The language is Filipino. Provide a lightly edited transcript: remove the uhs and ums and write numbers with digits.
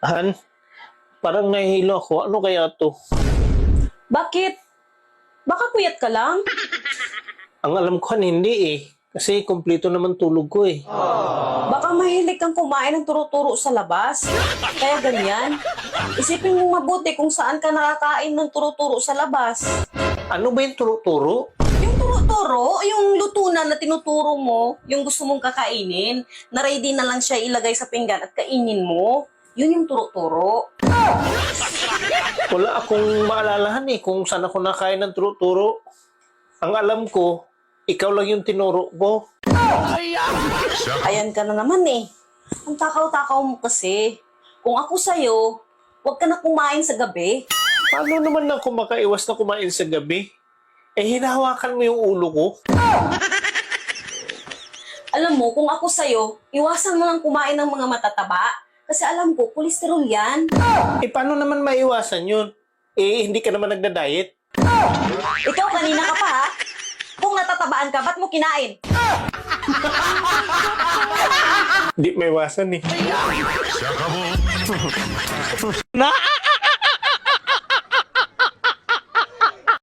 Han, parang nahihilo ako. Ano kaya to? Bakit? Baka puyat ka lang? Ang alam ko Han, hindi eh. Kasi kumpleto naman tulog ko eh. Baka mahilig kang kumain ng turo-turo sa labas. Kaya ganyan. Isipin mo mabuti kung saan ka nakakain ng turo-turo sa labas. Ano ba yung turo-turo? Yung turo-turo, yung lutunan na tinuturo mo, yung gusto mong kakainin, na ready na lang siya ilagay sa pinggan at kainin mo, yun yung turo-turo. Wala akong maalalahan eh kung saan ako nakain ng turo-turo. Ang alam ko, ikaw lang yung tinuro ko. Ayan ka na naman eh. Ang takaw-takaw mo kasi. Kung ako sa'yo, huwag ka na kumain sa gabi. Paano naman ako makaiwas na kumain sa gabi? Eh, hinahawakan mo yung ulo ko. Alam mo, kung ako sa'yo, iwasan mo lang kumain ng mga matataba. Kasi alam ko, kolesterol yan. Eh, paano naman maiwasan yun? Eh, hindi ka naman nagda-diet. Ikaw, kanina ka pa ha? Kung natatabaan ka, ba't mo kinain? Hindi maiwasan eh.